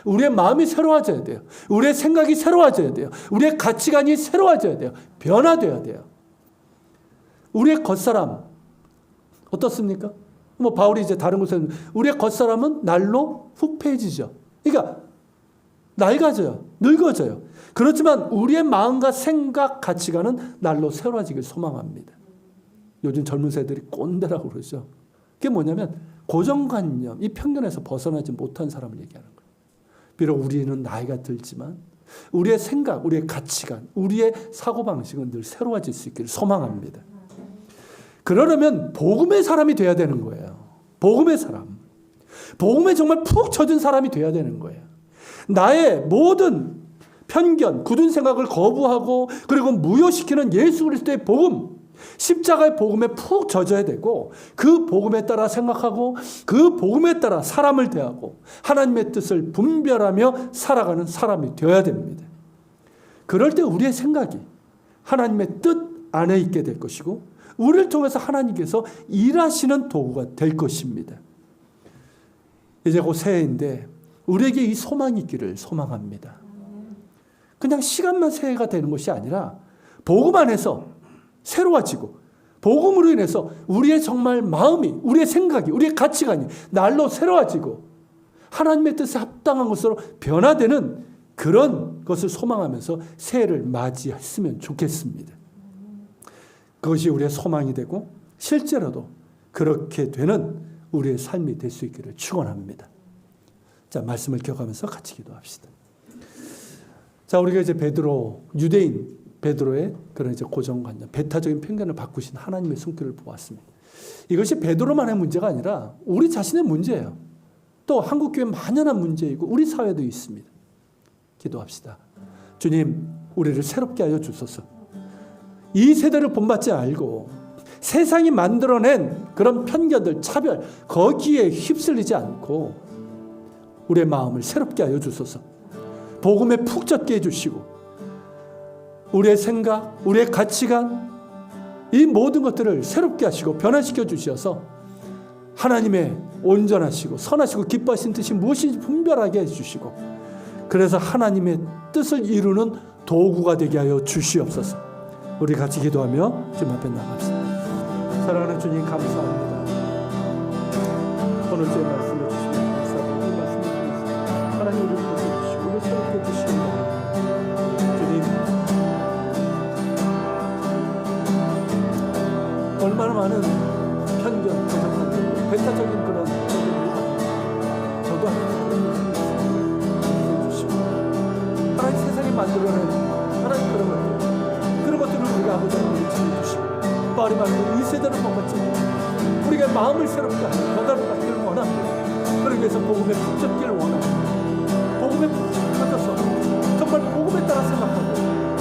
Speaker 1: 우리의 마음이 새로워져야 돼요. 우리의 생각이 새로워져야 돼요. 우리의 가치관이 새로워져야 돼요. 변화돼야 돼요. 우리의 겉사람 어떻습니까? 뭐 바울이 이제 다른 곳에는 우리의 겉사람은 날로 후패해지죠. 그러니까 낡아져요. 늙어져요. 그렇지만 우리의 마음과 생각, 가치관은 날로 새로워지길 소망합니다. 요즘 젊은 세대들이 꼰대라고 그러죠. 그게 뭐냐면 고정관념, 이 편견에서 벗어나지 못한 사람을 얘기하는 거예요. 비록 우리는 나이가 들지만 우리의 생각, 우리의 가치관, 우리의 사고방식은 늘 새로워질 수 있기를 소망합니다. 그러려면 복음의 사람이 돼야 되는 거예요. 복음의 사람. 복음에 정말 푹 젖은 사람이 돼야 되는 거예요. 나의 모든 편견, 굳은 생각을 거부하고 그리고 무효시키는 예수 그리스도의 복음, 십자가의 복음에 푹 젖어야 되고 그 복음에 따라 생각하고 그 복음에 따라 사람을 대하고 하나님의 뜻을 분별하며 살아가는 사람이 되어야 됩니다. 그럴 때 우리의 생각이 하나님의 뜻 안에 있게 될 것이고 우리를 통해서 하나님께서 일하시는 도구가 될 것입니다. 이제 곧 새해인데 우리에게 이 소망이 있기를 소망합니다. 그냥 시간만 새해가 되는 것이 아니라 복음 안에서 새로워지고 복음으로 인해서 우리의 정말 마음이, 우리의 생각이, 우리의 가치관이 날로 새로워지고 하나님의 뜻에 합당한 것으로 변화되는 그런 것을 소망하면서 새해를 맞이했으면 좋겠습니다. 그것이 우리의 소망이 되고 실제로도 그렇게 되는 우리의 삶이 될 수 있기를 축원합니다. 자, 말씀을 기억하면서 같이 기도합시다. 자, 우리가 이제 베드로, 유대인 베드로의 그런 이제 고정관념, 배타적인 편견을 바꾸신 하나님의 손길을 보았습니다. 이것이 베드로만의 문제가 아니라 우리 자신의 문제예요. 또 한국교회 만연한 문제이고 우리 사회도 있습니다. 기도합시다. 주님, 우리를 새롭게 하여 주소서. 이 세대를 본받지 알고 세상이 만들어낸 그런 편견들, 차별, 거기에 휩쓸리지 않고 우리의 마음을 새롭게 하여 주소서. 복음에 푹 젖게 해주시고 우리의 생각, 우리의 가치관, 이 모든 것들을 새롭게 하시고 변화시켜 주셔서 하나님의 온전하시고 선하시고 기뻐하신 뜻이 무엇인지 분별하게 해주시고 그래서 하나님의 뜻을 이루는 도구가 되게 하여 주시옵소서. 우리 같이 기도하며 주님 앞에 나갑시다. 사랑하는 주님, 감사합니다. 오늘 제 말씀을 주시고 감사합니다. 이 말씀을 통해서 하나님 우리를 도와주시고 우리를 새롭게 해주시고 얼마나 많은 편견, 고정관념, 배타적인 그런 편견을 저도 하나님 그런 것을 해주시고 하나님 세상에 만들어낸 하나님 그런 것들을 우리가 아버지 하나님을 지켜주시고 말이 말고 이 세대를 먹었지 우리가 마음을 새롭게 하는 변화를 갖기를 원합니다. 그러기 위해서 복음에 푹 젖기를 원합니다. 복음에 푹 젖어서 정말 복음에 따라 생각하고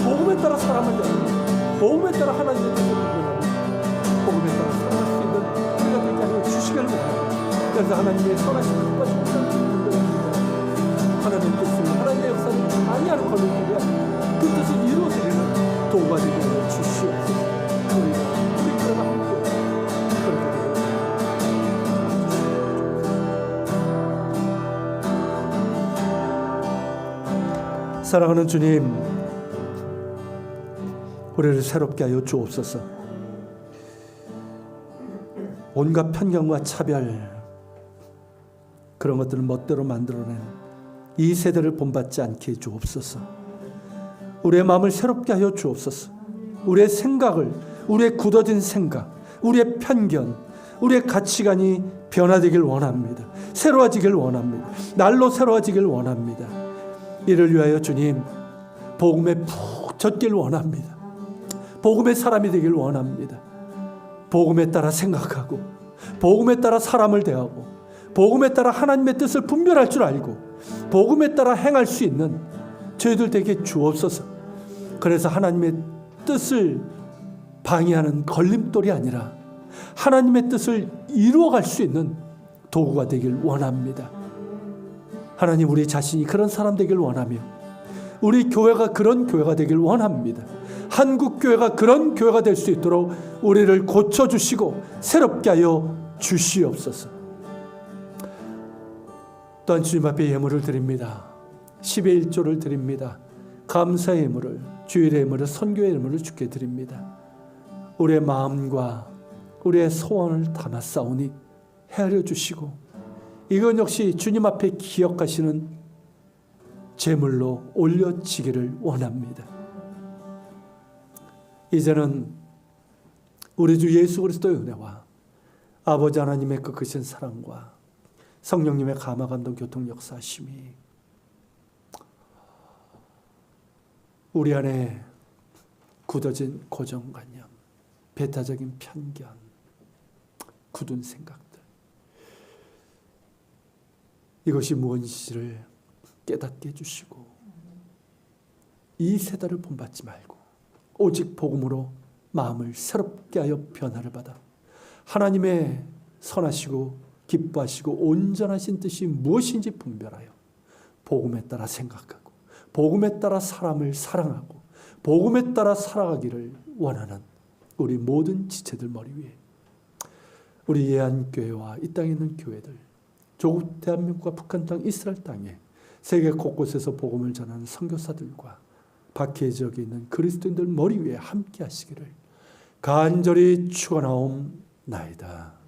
Speaker 1: 복음에 따라 사람을 대하고 복음에 따라 하나님의 뜻을 분별하고 복음에 따라 살아갈 수 있는 우리가 되게 하여 주시기를 원합니다. 그래서 하나님의 선하신 것과 정상을 분별합니다. 하나님의 뜻을, 하나님의 역사를 많이 하는 걸로 그 뜻을 이루어드리는 도구가 되게 하여 주시옵소서. 우리 그러나 함께 사랑하는 주님, 우리를 새롭게 하여 주옵소서. 온갖 편견과 차별 그런 것들을 멋대로 만들어낸 이 세대를 본받지 않게 해 주옵소서. 우리의 마음을 새롭게 하여 주옵소서. 우리의 생각을, 우리의 굳어진 생각, 우리의 편견, 우리의 가치관이 변화되길 원합니다. 새로워지길 원합니다. 날로 새로워지길 원합니다. 이를 위하여 주님, 복음에 푹 젖길 원합니다. 복음의 사람이 되길 원합니다. 복음에 따라 생각하고 복음에 따라 사람을 대하고 복음에 따라 하나님의 뜻을 분별할 줄 알고 복음에 따라 행할 수 있는 저희들 되게 주옵소서. 그래서 하나님의 뜻을 방해하는 걸림돌이 아니라 하나님의 뜻을 이루어갈 수 있는 도구가 되길 원합니다. 하나님, 우리 자신이 그런 사람 되길 원하며 우리 교회가 그런 교회가 되길 원합니다. 한국 교회가 그런 교회가 될 수 있도록 우리를 고쳐주시고 새롭게 하여 주시옵소서. 또한 주님 앞에 예물을 드립니다. 10의 1조를 드립니다. 감사의 예물을, 주일의 예물을, 선교의 예물을 주께 드립니다. 우리의 마음과 우리의 소원을 담았사오니 헤아려 주시고 이건 역시 주님 앞에 기억하시는 제물로 올려지기를 원합니다. 이제는 우리 주 예수 그리스도의 은혜와 아버지 하나님의 그 크신 사랑과 성령님의 감화감동 교통 역사하심이 우리 안에 굳어진 고정관념, 배타적인 편견, 굳은 생각들, 이것이 무엇인지를 깨닫게 해주시고 이 세대를 본받지 말고 오직 복음으로 마음을 새롭게 하여 변화를 받아 하나님의 선하시고 기뻐하시고 온전하신 뜻이 무엇인지 분별하여 복음에 따라 생각하고 복음에 따라 사람을 사랑하고 복음에 따라 살아가기를 원하는 우리 모든 지체들 머리 위에 우리 예안교회와 이 땅에 있는 교회들, 조국 대한민국과 북한 땅 이스라엘 땅에 세계 곳곳에서 복음을 전하는 선교사들과 박해지역에 있는 그리스도인들 머리 위에 함께 하시기를 간절히 축원하옵나이다.